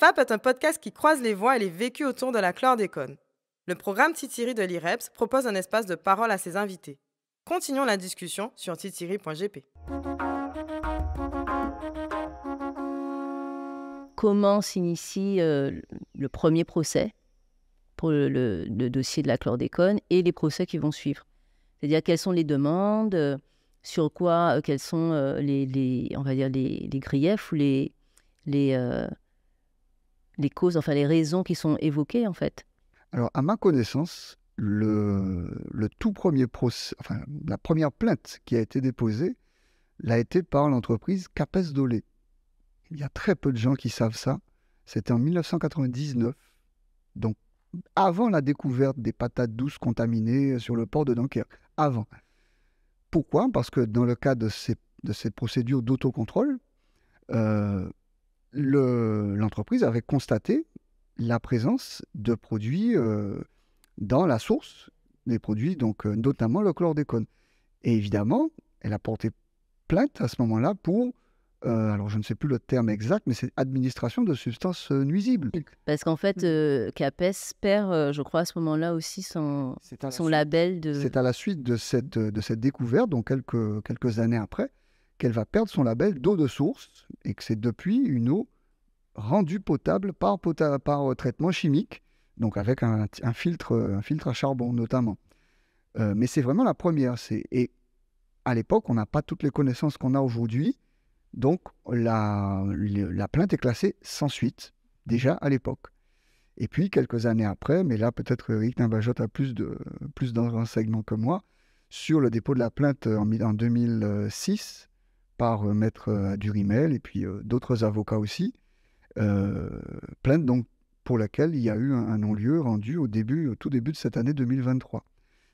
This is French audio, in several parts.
FAP est un podcast qui croise les voix et les vécus autour de la chlordécone. Le programme Titiri de l'IREPS propose un espace de parole à ses invités. Continuons la discussion sur titiri.gp. Comment s'initie le premier procès pour le dossier de la chlordécone et les procès qui vont suivre? C'est-à-dire quelles sont les demandes, sur quoi, quels sont on va dire les griefs ou les causes, enfin les raisons qui sont évoquées en fait. Alors, à ma connaissance, le tout premier procès, enfin, la première plainte qui a été déposée l'a été par l'entreprise Capes Dolé. Il y a très peu de gens qui savent ça. C'était en 1999, donc avant la découverte des patates douces contaminées sur le port de Dunkerque. Avant. Pourquoi? Parce que dans le cadre de ces procédures d'autocontrôle, l'entreprise avait constaté la présence de produits dans la source, des produits, donc notamment le chlordécone. Et évidemment, elle a porté plainte à ce moment-là pour, alors je ne sais plus le terme exact, mais c'est administration de substances nuisibles. Parce qu'en fait, Capes perd, je crois, à ce moment-là aussi son label de... C'est à la suite de cette découverte, donc quelques années après, qu'elle va perdre son label d'eau de source et que c'est depuis une eau rendue potable par traitement chimique, donc avec un filtre à charbon notamment. Mais c'est vraiment la première. Et à l'époque, on n'a pas toutes les connaissances qu'on a aujourd'hui, donc la plainte est classée sans suite, déjà à l'époque. Et puis, quelques années après, mais là peut-être Eric Nimbajot a plus de renseignements que moi, sur le dépôt de la plainte en 2006 par Maître Durimel et puis d'autres avocats aussi, plainte donc pour laquelle il y a eu un non-lieu rendu au tout début de cette année 2023.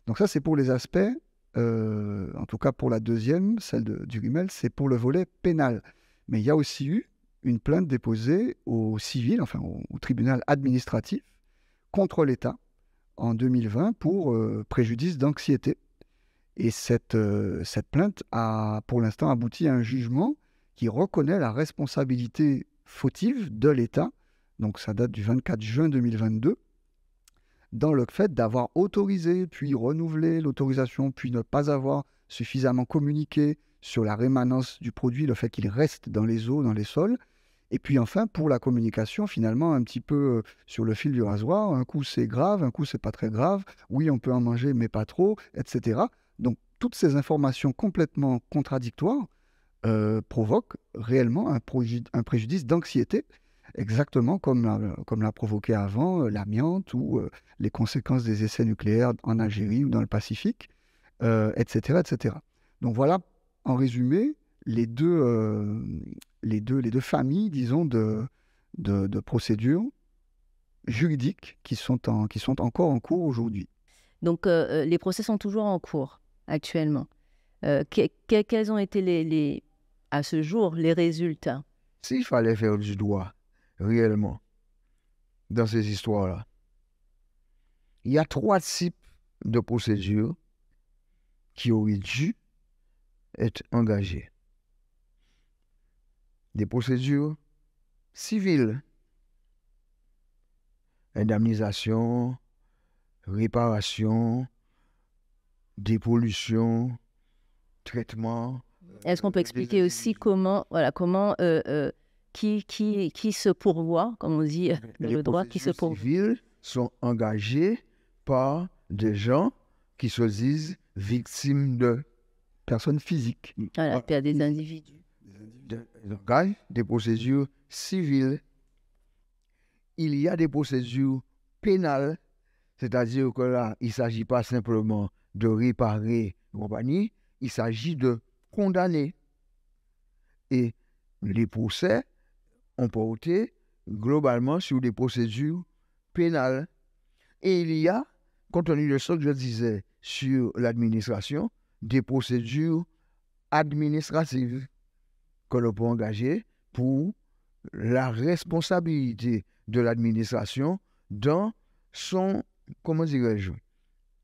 Donc ça, c'est pour les aspects, en tout cas pour la deuxième, celle de Durimel, c'est pour le volet pénal. Mais il y a aussi eu une plainte déposée au civil, enfin au tribunal administratif, contre l'État en 2020 pour préjudice d'anxiété. Et cette plainte a pour l'instant abouti à un jugement qui reconnaît la responsabilité fautive de l'État, donc ça date du 24 juin 2022, dans le fait d'avoir autorisé, puis renouvelé l'autorisation, puis ne pas avoir suffisamment communiqué sur la rémanence du produit, le fait qu'il reste dans les eaux, dans les sols. Et puis enfin, pour la communication, finalement, un petit peu sur le fil du rasoir, un coup c'est grave, un coup c'est pas très grave, oui on peut en manger mais pas trop, etc. Donc toutes ces informations complètement contradictoires provoquent réellement un préjudice d'anxiété, exactement comme l'a provoqué avant l'amiante ou les conséquences des essais nucléaires en Algérie ou dans le Pacifique, etc., etc. Donc voilà, en résumé, les deux familles, disons, de procédures juridiques qui sont encore en cours aujourd'hui. Donc les procès sont toujours en cours actuellement. Quels ont été à ce jour les résultats? S'il fallait faire du droit réellement dans ces histoires-là, il y a 3 types de procédures qui auraient dû être engagées. Des procédures civiles, indemnisation, réparation, dépollution, traitement. Est-ce qu'on peut expliquer aussi comment qui se pourvoit, comme on dit dans le droit, qui se pourvoit? Les procédures civiles sont engagées par des gens qui se disent victimes de personnes physiques. Voilà, des individus. Ils engagent des procédures civiles. Il y a des procédures pénales, c'est-à-dire que là, il ne s'agit pas simplement de réparer compagnie, il s'agit de condamner. Et les procès ont porté globalement sur des procédures pénales. Et il y a, compte tenu de ce que je disais sur l'administration, des procédures administratives que l'on peut engager pour la responsabilité de l'administration dans son,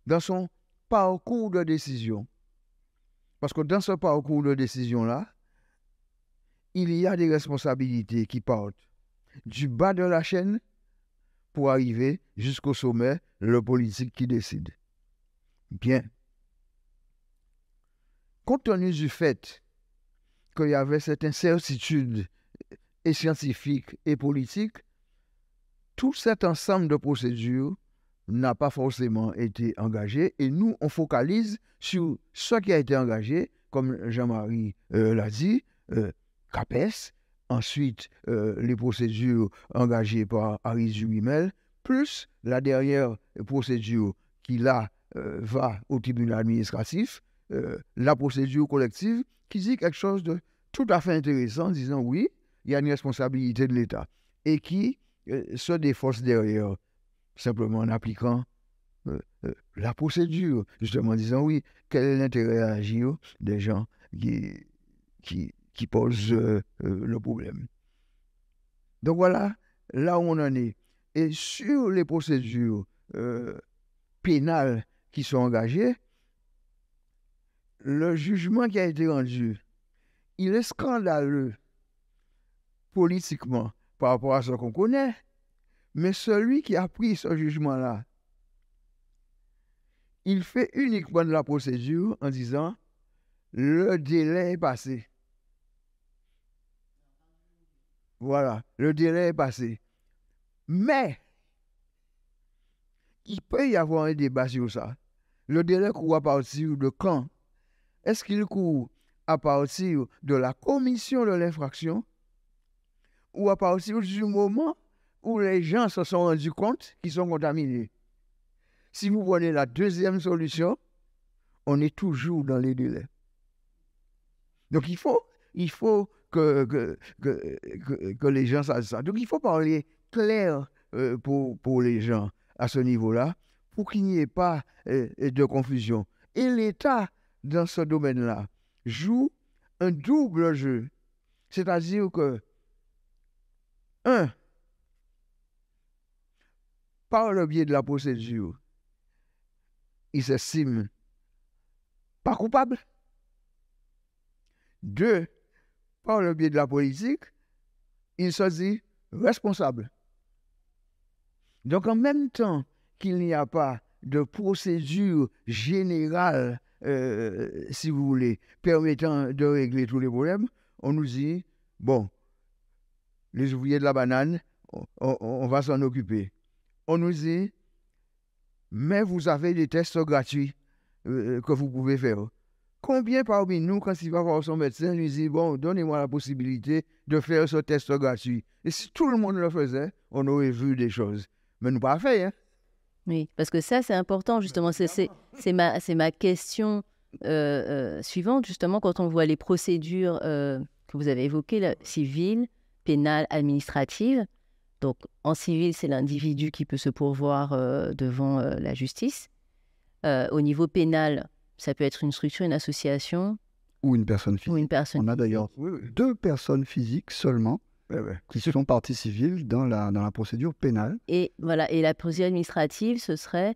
dans son parcours de décision. Parce que dans ce parcours de décision-là, il y a des responsabilités qui partent du bas de la chaîne pour arriver jusqu'au sommet, le politique qui décide. Bien. Compte tenu du fait qu'il y avait cette incertitude et scientifique et politique, tout cet ensemble de procédures n'a pas forcément été engagé et nous, on focalise sur ce qui a été engagé, comme Jean-Marie l'a dit, CAPES, ensuite les procédures engagées par Aris Jurimel, plus la dernière procédure qui là va au tribunal administratif, la procédure collective qui dit quelque chose de tout à fait intéressant, disant oui, il y a une responsabilité de l'État et qui se défausse derrière, simplement en appliquant la procédure, justement en disant oui, quel est l'intérêt à agir des gens qui posent le problème. Donc voilà, là où on en est. Et sur les procédures pénales qui sont engagées, le jugement qui a été rendu, il est scandaleux politiquement par rapport à ce qu'on connaît, mais celui qui a pris ce jugement-là, il fait uniquement de la procédure en disant le délai est passé. Voilà, le délai est passé. Mais, il peut y avoir un débat sur ça. Le délai court à partir de quand? Est-ce qu'il court à partir de la commission de l'infraction ou à partir du moment où les gens se sont rendus compte qu'ils sont contaminés? Si vous prenez la deuxième solution, on est toujours dans les délais. Donc il faut que les gens sachent ça. Donc il faut parler clair pour les gens à ce niveau-là, pour qu'il n'y ait pas de confusion. Et l'État, dans ce domaine-là, joue un double jeu. C'est-à-dire que, par le biais de la procédure, il s'estime pas coupable. 2, par le biais de la politique, il se dit responsable. Donc, en même temps qu'il n'y a pas de procédure générale, si vous voulez, permettant de régler tous les problèmes, on nous dit, bon, les ouvriers de la banane, on va s'en occuper. On nous dit, mais vous avez des tests gratuits que vous pouvez faire. Combien parmi nous, quand il va voir son médecin, lui dit, bon, donnez-moi la possibilité de faire ce test gratuit. Et si tout le monde le faisait, on aurait vu des choses. Mais nous pas fait, hein? Oui, parce que ça, c'est important, justement. C'est ma question suivante, justement, quand on voit les procédures que vous avez évoquées, là, civiles, pénales, administratives. Donc, en civil, c'est l'individu qui peut se pourvoir devant la justice. Au niveau pénal, ça peut être une structure, une association. Ou une personne physique. Ou une personne On a d'ailleurs 2 personnes physiques seulement qui sont partie civile dans la procédure pénale. Et voilà, et la procédure administrative, ce serait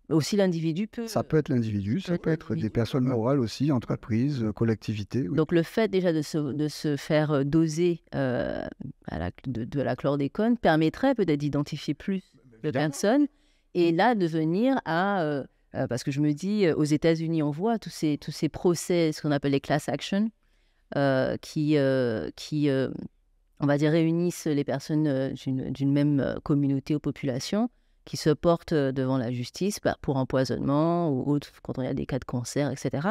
aussi l'individu peut... Ça peut être l'individu, ça peut être des personnes morales aussi, entreprises, collectivités. Oui. Donc le fait déjà de se faire doser de la chlordécone permettrait peut-être d'identifier plus de personnes et là de venir à... parce que je me dis, aux États-Unis, on voit tous ces procès, ce qu'on appelle les class actions, qui on va dire, réunissent les personnes d'une même communauté ou population qui se portent devant la justice pour empoisonnement ou autre, quand il y a des cas de cancer, etc.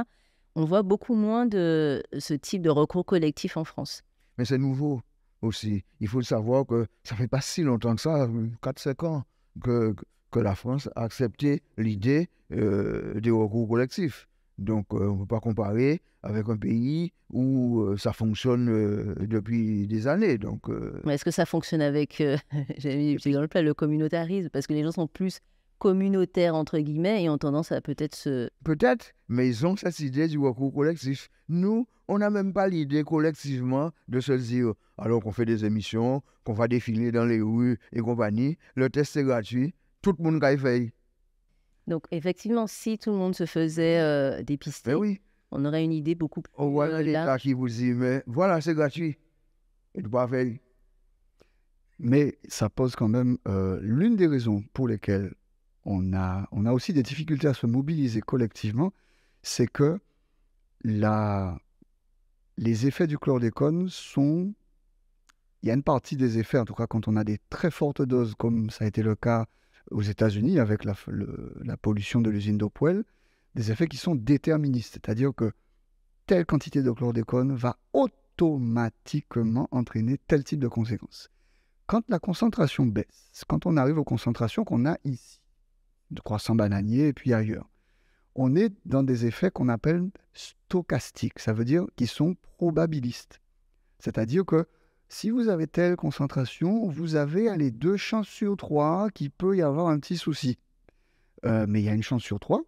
On voit beaucoup moins de ce type de recours collectif en France. Mais c'est nouveau aussi. Il faut savoir que ça ne fait pas si longtemps que ça, 4-5 ans, que la France a accepté l'idée des recours collectifs. Donc, on ne peut pas comparer avec un pays où ça fonctionne depuis des années. Donc, Mais est-ce que ça fonctionne avec, j'ai dans le plat, le communautarisme? Parce que les gens sont plus communautaires, entre guillemets, et ont tendance à peut-être se... Peut-être, mais ils ont cette idée du recours collectif. Nous, on n'a même pas l'idée collectivement de se dire, alors qu'on fait des émissions, qu'on va défiler dans les rues et compagnie, le test est gratuit, tout le monde y fait. Donc, effectivement, si tout le monde se faisait dépister, oui, on aurait une idée beaucoup plus voilà l'État qui vous dit, mais voilà, c'est gratuit. Et tu pas faire. Mais ça pose quand même l'une des raisons pour lesquelles on a aussi des difficultés à se mobiliser collectivement, c'est que les effets du chlordécone sont... Il y a une partie des effets, en tout cas quand on a des très fortes doses, comme ça a été le cas aux États-Unis avec la pollution de l'usine d'Hopewell, des effets qui sont déterministes, c'est-à-dire que telle quantité de chlordécone va automatiquement entraîner tel type de conséquences. Quand la concentration baisse, quand on arrive aux concentrations qu'on a ici, de croissant bananier et puis ailleurs, on est dans des effets qu'on appelle stochastiques, ça veut dire qu'ils sont probabilistes. C'est-à-dire que si vous avez telle concentration, vous avez 2 chances sur 3 qu'il peut y avoir un petit souci. Mais il y a une chance sur 3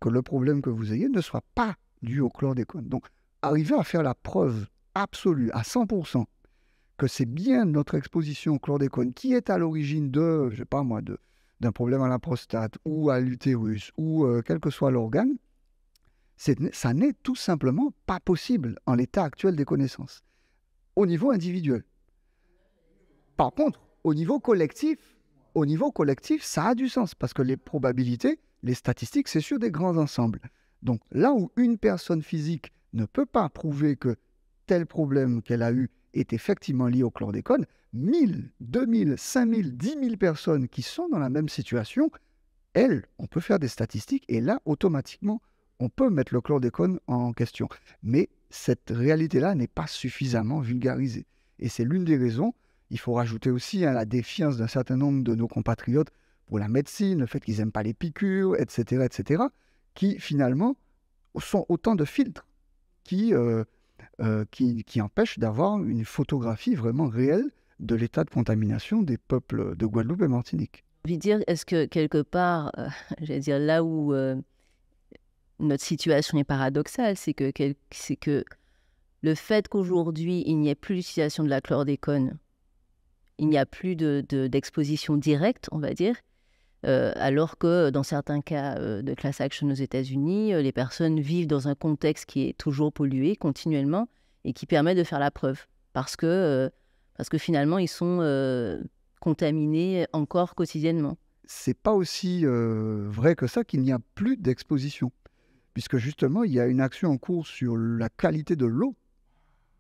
que le problème que vous ayez ne soit pas dû au chlordécone. Donc, arriver à faire la preuve absolue, à 100%, que c'est bien notre exposition au chlordécone qui est à l'origine de, je sais pas moi, d'un problème à la prostate ou à l'utérus ou quel que soit l'organe, ça n'est tout simplement pas possible en l'état actuel des connaissances, au niveau individuel. Par contre, au niveau collectif, ça a du sens parce que les probabilités, les statistiques, c'est sur des grands ensembles. Donc là où une personne physique ne peut pas prouver que tel problème qu'elle a eu est effectivement lié au chlordécone, 1000, 2000, 5000, 10 000 personnes qui sont dans la même situation, elles, on peut faire des statistiques et là, automatiquement, on peut mettre le chlordécone en question. Mais cette réalité-là n'est pas suffisamment vulgarisée. Et c'est l'une des raisons. Il faut rajouter aussi la défiance d'un certain nombre de nos compatriotes pour la médecine, le fait qu'ils n'aiment pas les piqûres, etc., qui finalement sont autant de filtres qui empêchent d'avoir une photographie vraiment réelle de l'état de contamination des peuples de Guadeloupe et Martinique. J'ai envie de dire, est-ce que quelque part, j'allais dire là où notre situation est paradoxale, c'est que le fait qu'aujourd'hui, il n'y ait plus l'utilisation de la chlordécone, il n'y a plus d'exposition directe, on va dire, alors que dans certains cas de class action aux États-Unis, les personnes vivent dans un contexte qui est toujours pollué continuellement et qui permet de faire la preuve. Parce que finalement, ils sont contaminés encore quotidiennement. C'est pas aussi vrai que ça qu'il n'y a plus d'exposition. Puisque justement, il y a une action en cours sur la qualité de l'eau.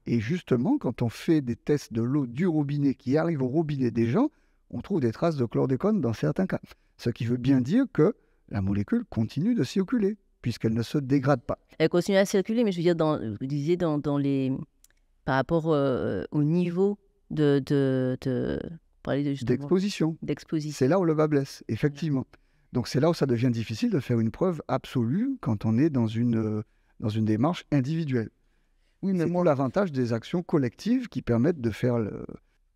Et justement, quand on fait des tests de l'eau du robinet qui arrive au robinet des gens, on trouve des traces de chlordécone dans certains cas. Ce qui veut bien dire que la molécule continue de circuler, puisqu'elle ne se dégrade pas. Elle continue à circuler, mais je veux dire, vous disiez par rapport au niveau d'exposition. C'est là où le bas blesse, effectivement. Donc c'est là où ça devient difficile de faire une preuve absolue quand on est dans une démarche individuelle. Oui, mais moi, l'avantage des actions collectives qui permettent de faire le...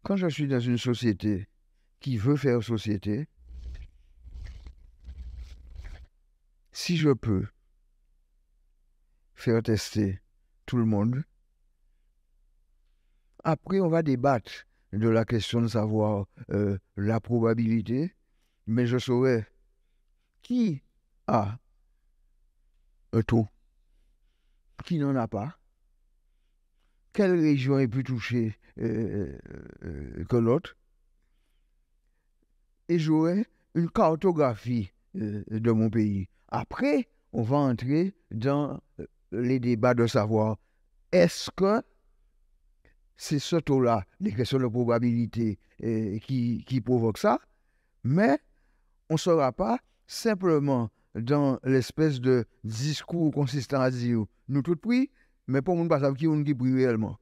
Quand je suis dans une société qui veut faire société, si je peux faire tester tout le monde, après on va débattre de la question de savoir la probabilité, mais je saurais qui a un taux, qui n'en a pas, quelle région est plus touchée que l'autre, et j'aurai une cartographie de mon pays. Après, on va entrer dans les débats de savoir est-ce que c'est ce taux-là, les questions de probabilité qui provoquent ça, mais on ne sera pas simplement dans l'espèce de discours consistant à dire nous tout pris, mais pour ne pas savoir qui on qui prie réellement.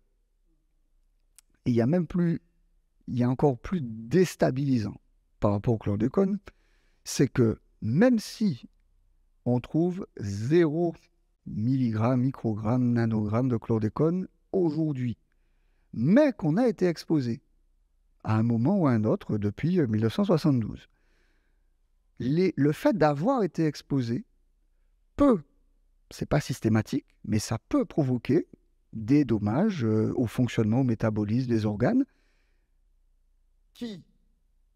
Et il y a encore plus déstabilisant par rapport au chlordécone, c'est que même si on trouve 0 mg, microgramme, nanogramme de chlordécone aujourd'hui, mais qu'on a été exposé à un moment ou à un autre depuis 1972. Le fait d'avoir été exposé peut, c'est pas systématique, mais ça peut provoquer des dommages au fonctionnement, au métabolisme des organes qui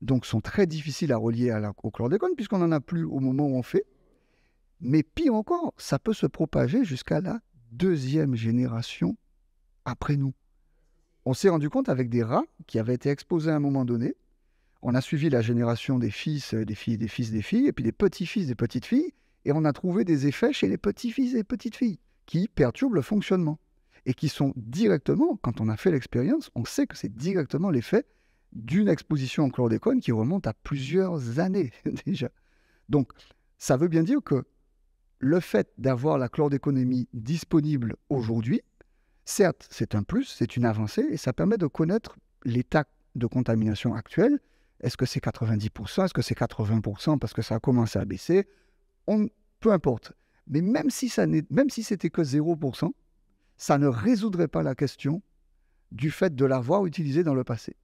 donc sont très difficiles à relier au chlordécone puisqu'on n'en a plus au moment où on fait. Mais pire encore, ça peut se propager jusqu'à la 2e génération après nous. on s'est rendu compte avec des rats qui avaient été exposés à un moment donné. On a suivi la génération des fils, des filles, des fils, des filles, et puis des petits-fils, des petites-filles, et on a trouvé des effets chez les petits-fils et petites-filles qui perturbent le fonctionnement et qui sont directement, quand on a fait l'expérience, on sait que c'est directement l'effet d'une exposition au chlordécone qui remonte à plusieurs années déjà. Donc, ça veut bien dire que le fait d'avoir la chlordéconémie disponible aujourd'hui, certes, c'est un plus, c'est une avancée, et ça permet de connaître l'état de contamination actuel. Est-ce que c'est 90%? Est-ce que c'est 80%? Parce que ça a commencé à baisser. Peu importe. Mais même si c'était que 0%, ça ne résoudrait pas la question du fait de l'avoir utilisé dans le passé.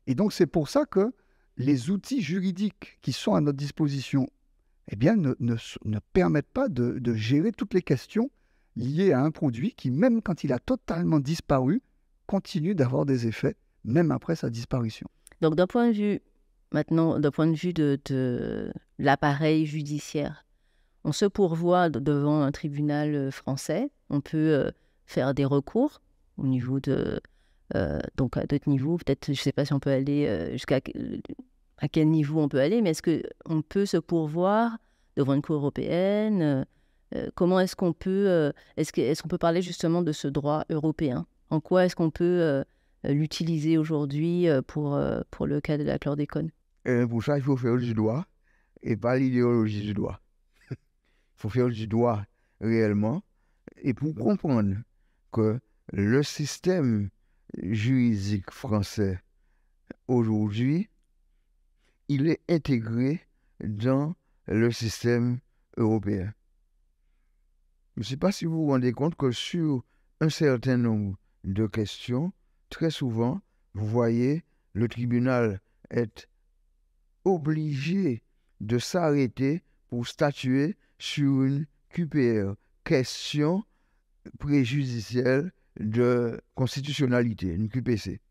Et donc, c'est pour ça que les outils juridiques qui sont à notre disposition eh bien, ne permettent pas de gérer toutes les questions liées à un produit qui, même quand il a totalement disparu, continue d'avoir des effets, même après sa disparition. Donc, d'un point de vue de l'appareil judiciaire, on se pourvoit devant un tribunal français, on peut faire des recours au niveau donc à d'autres niveaux, peut-être, je ne sais pas si on peut aller à quel niveau on peut aller, mais est-ce qu'on peut se pourvoir devant une cour européenne? Comment est-ce qu'on peut, est-ce qu'on peut parler justement de ce droit européen? En quoi est-ce qu'on peut l'utiliser aujourd'hui pour le cas de la chlordécone? Pour ça, il faut faire du droit et pas l'idéologie du droit. Il faut faire du droit réellement. Et pour comprendre que le système juridique français aujourd'hui, il est intégré dans le système européen. Je ne sais pas si vous vous rendez compte que sur un certain nombre de questions, très souvent, vous voyez le tribunal être obligé de s'arrêter pour statuer sur une QPR, question préjudicielle de constitutionnalité, une QPC.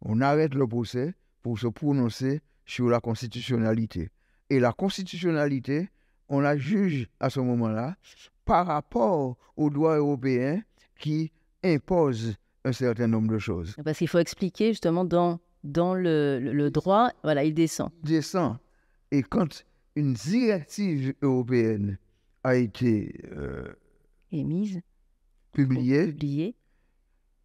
On arrête le procès pour se prononcer sur la constitutionnalité. Et la constitutionnalité, on la juge à ce moment-là par rapport au droit européen qui impose un certain nombre de choses. Parce qu'il faut expliquer justement dans le droit, voilà, il descend. Il descend. Et quand une directive européenne a été émise, publiée,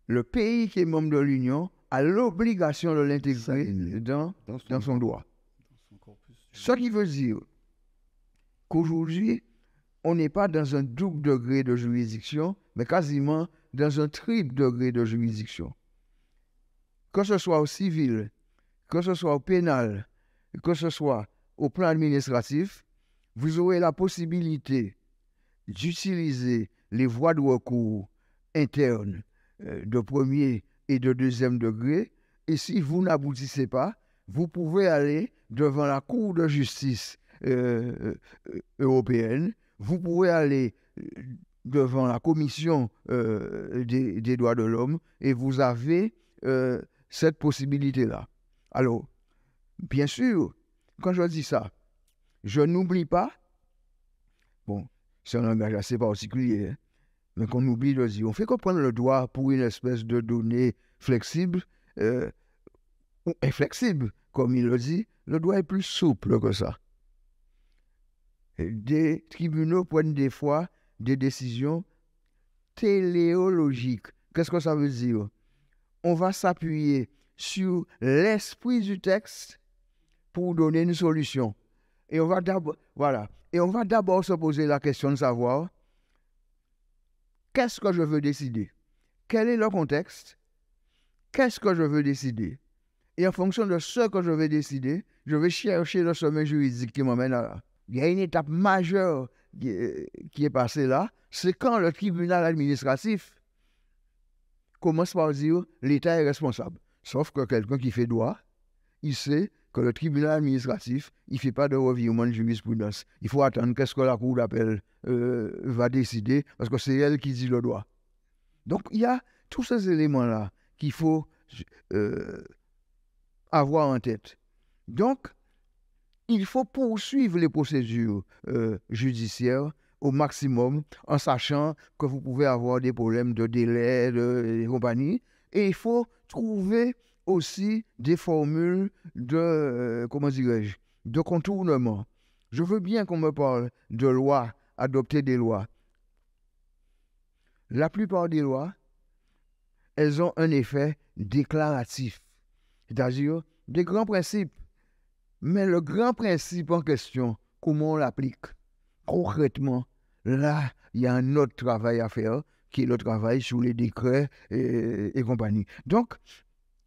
le pays qui est membre de l'Union a l'obligation de l'intégrer dans son droit. Ce qui veut dire qu'aujourd'hui, on n'est pas dans un double degré de juridiction, mais quasiment dans un triple degré de juridiction. Que ce soit au civil, que ce soit au pénal, que ce soit au plan administratif, vous aurez la possibilité d'utiliser les voies de recours internes de premier et de deuxième degré. Et si vous n'aboutissez pas, vous pouvez aller devant la Cour de justice européenne, vous pouvez aller devant la Commission des droits de l'homme et vous avez cette possibilité-là. Alors, bien sûr, quand je dis ça, je n'oublie pas, bon, c'est un langage assez particulier, hein, mais qu'on oublie de dire, on fait comprendre le droit pour une espèce de donnée flexible, ou inflexible, comme il le dit, le droit est plus souple que ça. Des tribunaux prennent des fois des décisions téléologiques. Qu'est-ce que ça veut dire? On va s'appuyer sur l'esprit du texte pour donner une solution. Et on va d'abord se poser la question de savoir qu'est-ce que je veux décider? Quel est le contexte? Qu'est-ce que je veux décider? Et en fonction de ce que je vais décider, je vais chercher le sommet juridique qui m'emmène à là. Il y a une étape majeure qui est passée là, c'est quand le tribunal administratif commence par dire l'État est responsable. Sauf que quelqu'un qui fait droit, il sait que le tribunal administratif, il ne fait pas de revirement de jurisprudence. Il faut attendre qu'est-ce que la cour d'appel va décider, parce que c'est elle qui dit le droit. Donc, il y a tous ces éléments-là qu'il faut avoir en tête. Donc, il faut poursuivre les procédures judiciaires au maximum, en sachant que vous pouvez avoir des problèmes de délai et compagnie. Et il faut trouver aussi des formules de, comment dirais-je, de contournement. Je veux bien qu'on me parle de lois, adopter des lois. La plupart des lois, elles ont un effet déclaratif, c'est-à-dire des grands principes. Mais le grand principe en question, comment on l'applique concrètement, là, il y a un autre travail à faire, qui est le travail sur les décrets et compagnie. Donc,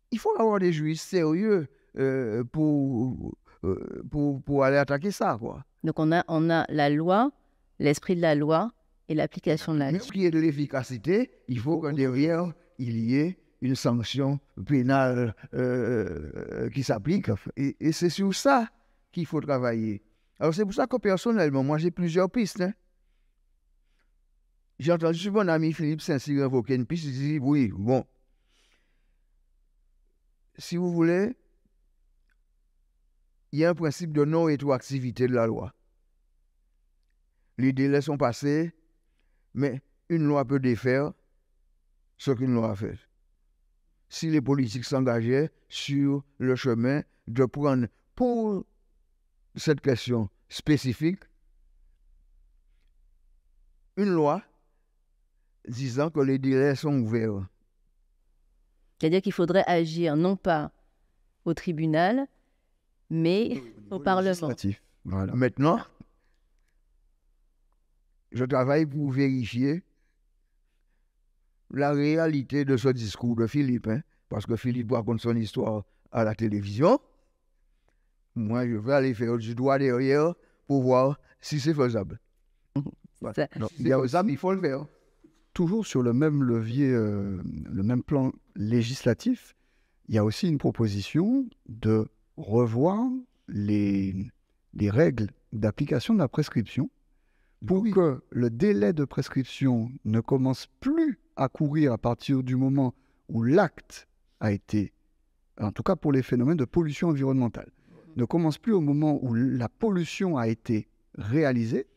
il faut avoir des juristes sérieux pour aller attaquer ça, quoi. Donc on a la loi, l'esprit de la loi et l'application de la Mais loi. ce qui est de l'efficacité, il faut que derrière, il y ait une sanction pénale qui s'applique. Et c'est sur ça qu'il faut travailler. Alors c'est pour ça que personnellement, moi j'ai plusieurs pistes. Hein. J'ai entendu mon ami Philippe Saint-Cyr évoquer une piste, il dit oui, bon. Si vous voulez, il y a un principe de non-rétroactivité de la loi. Les délais sont passés, mais une loi peut défaire ce qu'une loi a fait. Si les politiques s'engageaient sur le chemin de prendre pour cette question spécifique une loi disant que les délais sont ouverts. C'est-à-dire qu'il faudrait agir non pas au tribunal, mais au Parlement. Législatif. Voilà. Maintenant, je travaille pour vérifier la réalité de ce discours de Philippe, hein, parce que Philippe raconte son histoire à la télévision. Moi, je vais aller faire du droit derrière pour voir si c'est faisable. Ça- Alors, Si c'est faisable, il faut le faire. toujours sur le même levier, le même plan législatif, il y a aussi une proposition de revoir les règles d'application de la prescription pour Oui. que le délai de prescription ne commence plus à courir à partir du moment où l'acte a été, en tout cas pour les phénomènes de pollution environnementale, ne commence plus au moment où la pollution a été réalisée,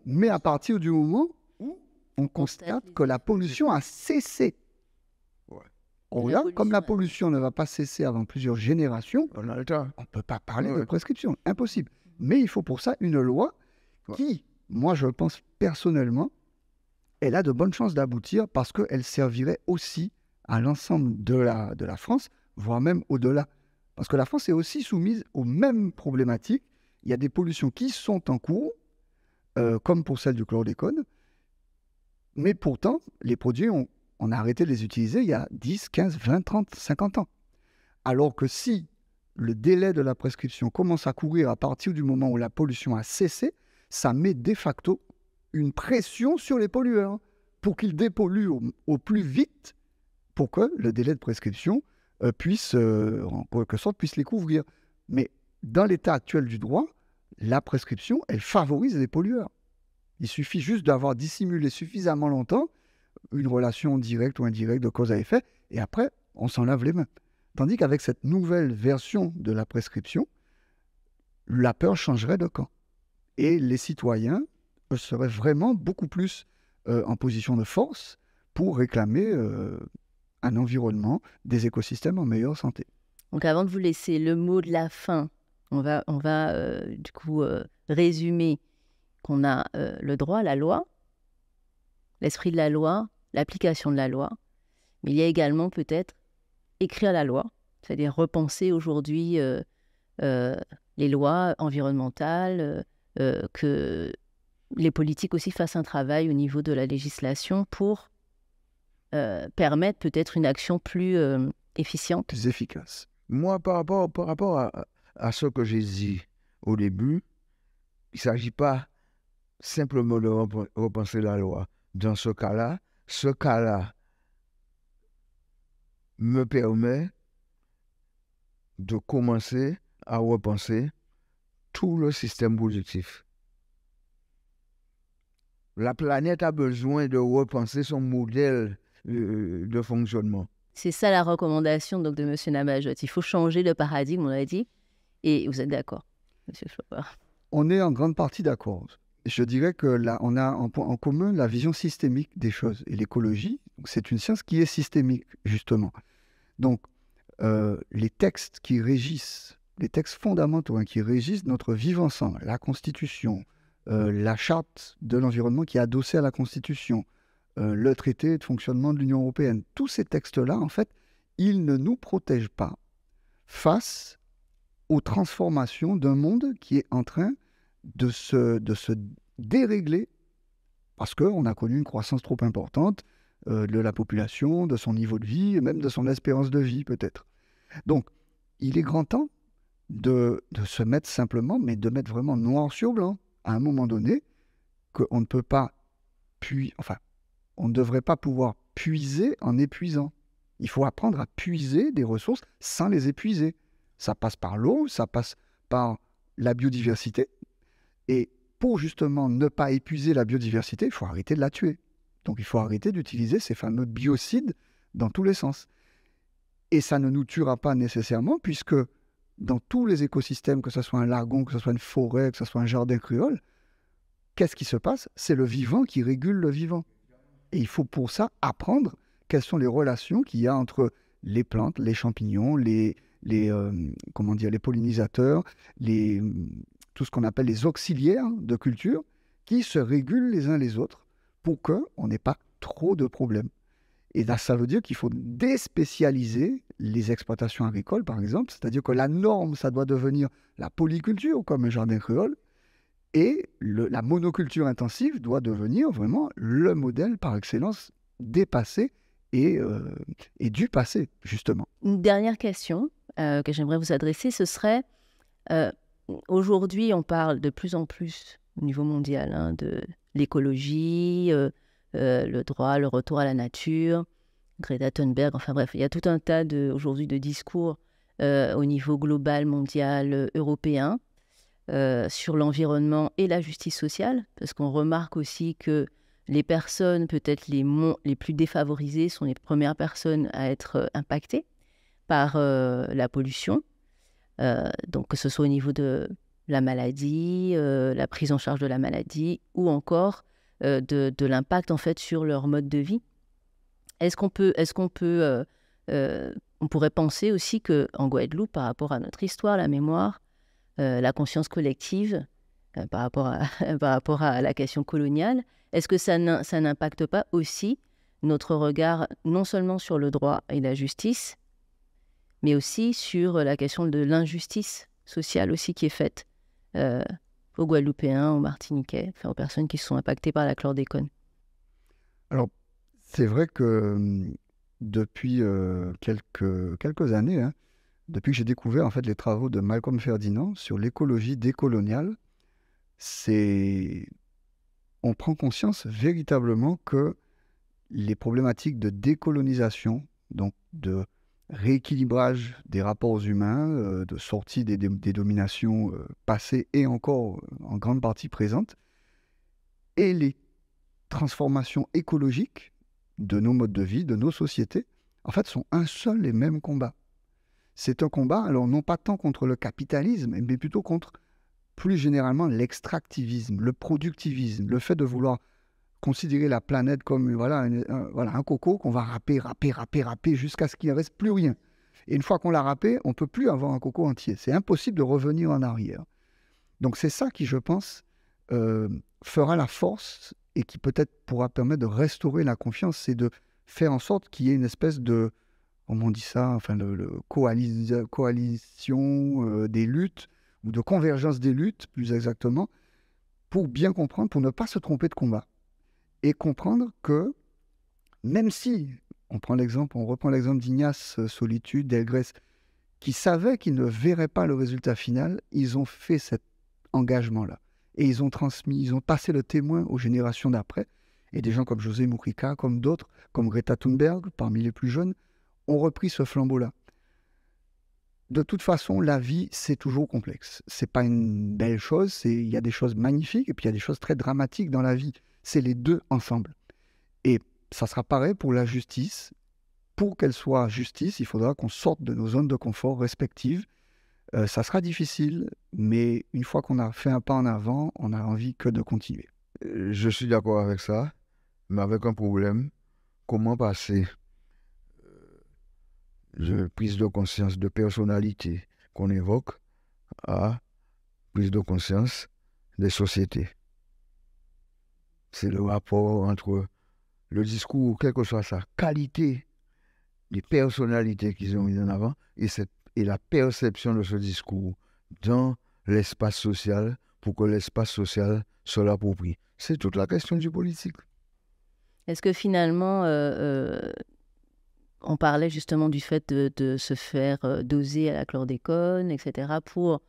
mais à partir du moment où on constate que la pollution a cessé. Ouais. Or La là, comme la pollution pollution ne va pas cesser avant plusieurs générations, On a le temps. on ne peut pas parler de Ouais. prescription, impossible. Mais il faut pour ça une loi Ouais. qui, moi je pense personnellement, elle a de bonnes chances d'aboutir parce qu'elle servirait aussi à l'ensemble de la France, voire même au-delà. Parce que la France est aussi soumise aux mêmes problématiques. Il y a des pollutions qui sont en cours, comme pour celle du chlordécone, mais pourtant, les produits, on a arrêté de les utiliser il y a 10, 15, 20, 30, 50 ans. Alors que si le délai de la prescription commence à courir à partir du moment où la pollution a cessé, ça met de facto une pression sur les pollueurs pour qu'ils dépolluent au plus vite pour que le délai de prescription puisse, en quelque sorte, puisse les couvrir. Mais dans l'état actuel du droit, la prescription, elle favorise les pollueurs. Il suffit juste d'avoir dissimulé suffisamment longtemps une relation directe ou indirecte de cause à effet, et après, on s'en lave les mains. Tandis qu'avec cette nouvelle version de la prescription, la peur changerait de camp. Et les citoyens seraient vraiment beaucoup plus en position de force pour réclamer un environnement, des écosystèmes en meilleure santé. Donc avant de vous laisser le mot de la fin, on va du coup résumer qu'on a le droit, la loi, l'esprit de la loi, l'application de la loi, mais il y a également peut-être écrire la loi, c'est-à-dire repenser aujourd'hui les lois environnementales, que les politiques aussi fassent un travail au niveau de la législation pour permettre peut-être une action plus efficiente. Plus efficace. Moi, par rapport à ce que j'ai dit au début, il ne s'agit pas simplement de repenser la loi. Dans ce cas-là me permet de commencer à repenser tout le système productif. La planète a besoin de repenser son modèle de fonctionnement. C'est ça la recommandation donc, de M. Namajot. Il faut changer le paradigme, on l'a dit. Et vous êtes d'accord, M. Chopin? On est en grande partie d'accord. Je dirais que là, on a en commun la vision systémique des choses. Et l'écologie, c'est une science qui est systémique, justement. Donc, les textes qui régissent, les textes fondamentaux qui régissent notre vivre ensemble, la Constitution, la charte de l'environnement qui est adossée à la Constitution, le traité de fonctionnement de l'Union européenne, tous ces textes-là, en fait, ils ne nous protègent pas face aux transformations d'un monde qui est en train de se dérégler parce qu'on a connu une croissance trop importante de la population, de son niveau de vie, et même de son espérance de vie peut-être. Donc, il est grand temps de se mettre simplement, mais de mettre vraiment noir sur blanc, à un moment donné, qu'on ne peut pas on ne devrait pas pouvoir puiser en épuisant. Il faut apprendre à puiser des ressources sans les épuiser. Ça passe par l'eau, ça passe par la biodiversité. Et pour justement ne pas épuiser la biodiversité, il faut arrêter de la tuer. Donc il faut arrêter d'utiliser ces fameux biocides dans tous les sens. Et ça ne nous tuera pas nécessairement, puisque dans tous les écosystèmes, que ce soit un lagon, que ce soit une forêt, que ce soit un jardin créole, qu'est-ce qui se passe? C'est le vivant qui régule le vivant. Et il faut pour ça apprendre quelles sont les relations qu'il y a entre les plantes, les champignons, les pollinisateurs, tout ce qu'on appelle les auxiliaires de culture, qui se régulent les uns les autres pour qu'on n'ait pas trop de problèmes. Et là, ça veut dire qu'il faut déspécialiser les exploitations agricoles, par exemple, c'est-à-dire que la norme, ça doit devenir la polyculture, comme un jardin créole, et la monoculture intensive doit devenir vraiment le modèle par excellence dépassé et du passé, justement. Une dernière question que j'aimerais vous adresser, ce serait, aujourd'hui, on parle de plus en plus au niveau mondial de l'écologie, le droit, le retour à la nature, Greta Thunberg, enfin bref, il y a tout un tas aujourd'hui de discours au niveau global, mondial, européen, sur l'environnement et la justice sociale, parce qu'on remarque aussi que les personnes peut-être les plus défavorisées sont les premières personnes à être impactées par la pollution, donc que ce soit au niveau de la maladie, la prise en charge de la maladie, ou encore de l'impact en fait sur leur mode de vie. On pourrait penser aussi qu'en Guadeloupe, par rapport à notre histoire, la mémoire, la conscience collective, par rapport à la question coloniale, est-ce que ça n'impacte pas aussi notre regard non seulement sur le droit et la justice, mais aussi sur la question de l'injustice sociale aussi qui est faite aux Guadeloupéens, aux Martiniquais, enfin aux personnes qui sont impactées par la chlordécone? Alors, c'est vrai que depuis quelques années, depuis que j'ai découvert en fait les travaux de Malcolm Ferdinand sur l'écologie décoloniale, on prend conscience véritablement que les problématiques de décolonisation, donc de rééquilibrage des rapports humains, de sortie des dominations passées et encore en grande partie présentes, et les transformations écologiques de nos modes de vie, de nos sociétés, en fait, sont un seul et même combat. C'est un combat, alors non pas tant contre le capitalisme, mais plutôt contre, plus généralement, l'extractivisme, le productivisme, le fait de vouloir considérer la planète comme un coco qu'on va râper jusqu'à ce qu'il ne reste plus rien. Et une fois qu'on l'a râpé, on ne peut plus avoir un coco entier. C'est impossible de revenir en arrière. Donc c'est ça qui, je pense, fera la force et qui peut-être pourra permettre de restaurer la confiance, c'est de faire en sorte qu'il y ait une espèce de, comment on dit ça, enfin de coalition des luttes, ou de convergence des luttes, plus exactement, pour bien comprendre, pour ne pas se tromper de combat. Et comprendre que, même si, on reprend l'exemple d'Ignace Solitude, d'Elgrès, qui savaient qu'ils ne verraient pas le résultat final, ils ont fait cet engagement-là. Et ils ont passé le témoin aux générations d'après. Et des gens comme José Mujica, comme d'autres, comme Greta Thunberg, parmi les plus jeunes, ont repris ce flambeau-là. De toute façon, la vie, c'est toujours complexe. C'est pas une belle chose, il y a des choses magnifiques et puis il y a des choses très dramatiques dans la vie. C'est les deux ensemble. Et ça sera pareil pour la justice. Pour qu'elle soit justice, il faudra qu'on sorte de nos zones de confort respectives. Ça sera difficile, mais une fois qu'on a fait un pas en avant, on n'a envie que de continuer. Je suis d'accord avec ça, mais avec un problème. Comment passer de prise de conscience de personnalité qu'on évoque à prise de conscience des sociétés. C'est le rapport entre le discours, quelle que soit sa qualité, les personnalités qu'ils ont mises en avant, et la perception de ce discours dans l'espace social pour que l'espace social se l'approprie. C'est toute la question du politique. Est-ce que finalement, on parlait justement du fait de se faire doser à la chlordécone, etc., pour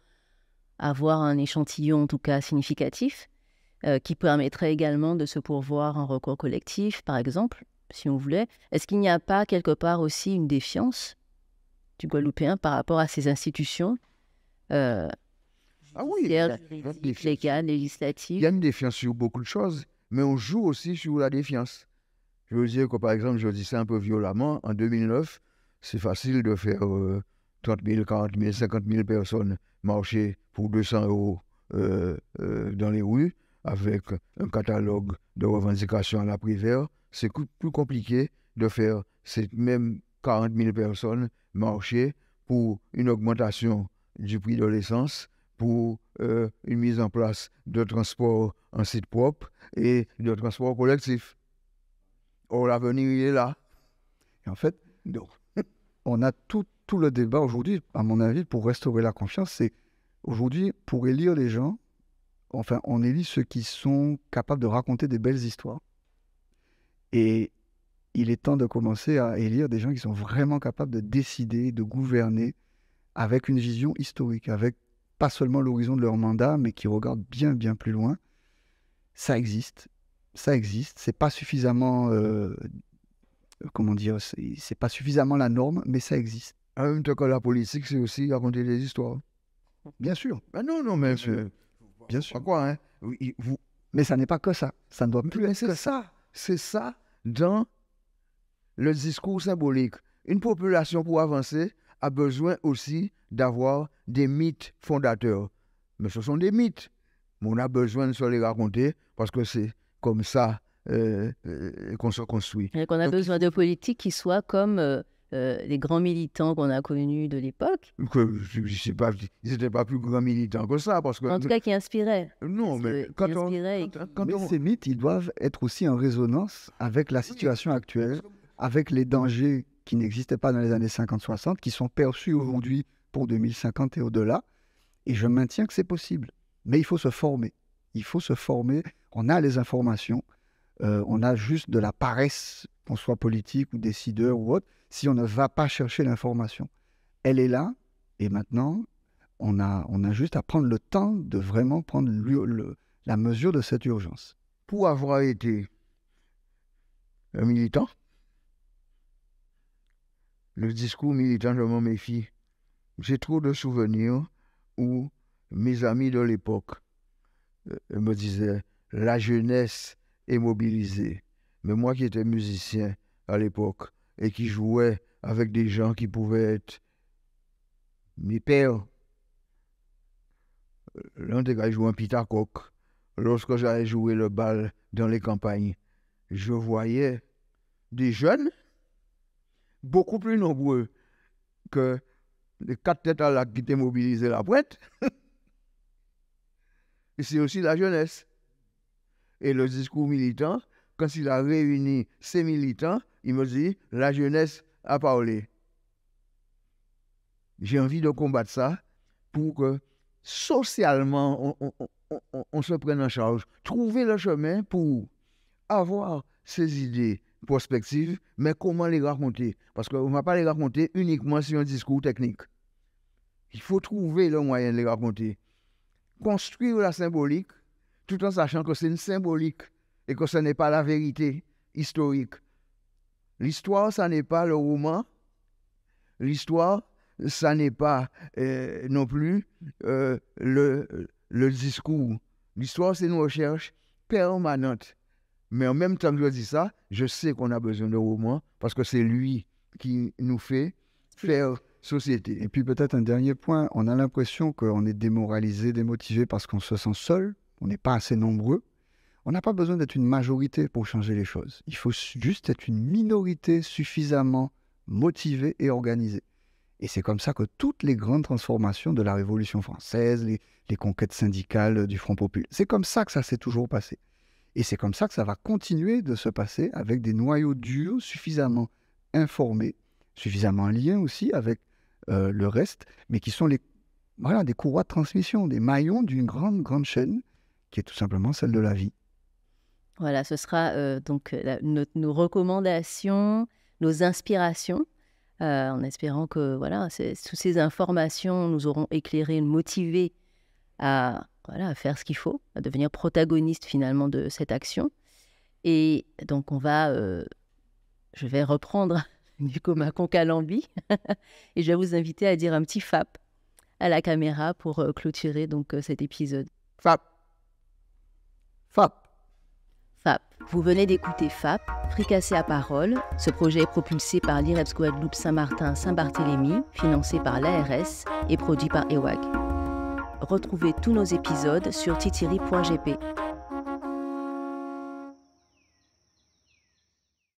avoir un échantillon en tout cas significatif, qui permettrait également de se pourvoir un recours collectif, par exemple, si on voulait. Est-ce qu'il n'y a pas quelque part aussi une défiance du Guadeloupéen par rapport à ces institutions Ah oui, légales, législatives? il y a une défiance sur beaucoup de choses, mais on joue aussi sur la défiance. Je veux dire que, par exemple, je dis ça un peu violemment, en 2009, c'est facile de faire 30 000, 40 000, 50 000 personnes marcher pour 200 € dans les rues, avec un catalogue de revendications à la Prévert. C'est plus compliqué de faire ces mêmes 40 000 personnes marcher pour une augmentation du prix de l'essence, pour une mise en place de transport en site propre et de transport collectif. Or, l'avenir, il est là. Et en fait, Donc, on a tout le débat aujourd'hui, à mon avis, pour restaurer la confiance, c'est aujourd'hui, pour élire les gens, enfin, on élit ceux qui sont capables de raconter des belles histoires. Et il est temps de commencer à élire des gens qui sont vraiment capables de décider, de gouverner avec une vision historique, avec pas seulement l'horizon de leur mandat, mais qui regardent bien, bien plus loin. Ça existe. C'est pas suffisamment, comment dire, c'est pas suffisamment la norme, mais ça existe. en même temps que la politique, c'est aussi raconter des histoires. Bien sûr, Ben non, mais bien sûr. pas quoi, hein? Oui, Mais ça n'est pas que ça. Ça ne doit plus mais être que ça. c'est ça dans le discours symbolique. Une population, pour avancer, a besoin aussi d'avoir des mythes fondateurs. Mais ce sont des mythes. Mais on a besoin de se les raconter parce que c'est comme ça qu'on se construit. Et qu'on a Donc, besoin de politiques qui soient comme les grands militants qu'on a connus de l'époque, je sais pas, ils n'étaient pas plus grands militants que ça. Parce que, en tout cas qui inspiraient. non, mais Qui quand on, inspiraient et quand Mais on- ces mythes, ils doivent être aussi en résonance avec la situation actuelle, avec les dangers qui n'existaient pas dans les années 50-60, qui sont perçus aujourd'hui pour 2050 et au-delà. Et je maintiens que c'est possible. Mais il faut se former. Il faut se former. On a les informations. On a juste de la paresse, qu'on soit politique ou décideur ou autre, si on ne va pas chercher l'information. Elle est là. Et maintenant, on a juste à prendre le temps de vraiment prendre la mesure de cette urgence. pour avoir été un militant, le discours militant, je m'en méfie. J'ai trop de souvenirs où mes amis de l'époque me disaient « la jeunesse est mobilisée ». Mais moi qui étais musicien à l'époque et qui jouais avec des gens qui pouvaient être mes pères, l'un des gars jouait un pitacoque. Lorsque j'allais jouer le bal dans les campagnes, je voyais des jeunes beaucoup plus nombreux que les 4 têtes à lac qui étaient mobilisés la pointe. Et c'est aussi la jeunesse. Et le discours militant, quand il a réuni ses militants, il me dit « la jeunesse a parlé ». J'ai envie de combattre ça pour que socialement, on se prenne en charge. Trouver le chemin pour avoir ces idées prospectives, mais comment les raconter? Parce qu'on ne va pas les raconter uniquement sur un discours technique. Il faut trouver le moyen de les raconter. Construire la symbolique, tout en sachant que c'est une symbolique et que ce n'est pas la vérité historique. L'histoire, ça n'est pas le roman. L'histoire, ça n'est pas non plus le discours. L'histoire, c'est une recherche permanente. Mais en même temps que je dis ça, je sais qu'on a besoin de roman parce que c'est lui qui nous fait faire société. Et puis peut-être un dernier point, on a l'impression qu'on est démoralisé, démotivé parce qu'on se sent seul, on n'est pas assez nombreux. On n'a pas besoin d'être une majorité pour changer les choses. Il faut juste être une minorité suffisamment motivés et organisés. Et c'est comme ça que toutes les grandes transformations de la Révolution française, les conquêtes syndicales du Front populaire, c'est comme ça que ça s'est toujours passé. Et c'est comme ça que ça va continuer de se passer avec des noyaux durs suffisamment informés, suffisamment liés aussi avec le reste, mais qui sont des courroies de transmission, des maillons d'une grande chaîne qui est tout simplement celle de la vie. Voilà, ce sera donc nos recommandations, nos inspirations, en espérant que toutes ces informations nous auront éclairé, motivé à faire ce qu'il faut, à devenir protagoniste finalement de cette action. Et donc je vais reprendre Nicolas Concalambie et je vais vous inviter à dire un petit FAP à la caméra pour clôturer donc cet épisode. FAP. FAP. FAP. Vous venez d'écouter FAP, Fricassé à parole. Ce projet est propulsé par l'IREPS Guadeloupe Saint-Martin-Saint-Barthélemy, financé par l'ARS et produit par EWAG. Retrouvez tous nos épisodes sur titiri.gp.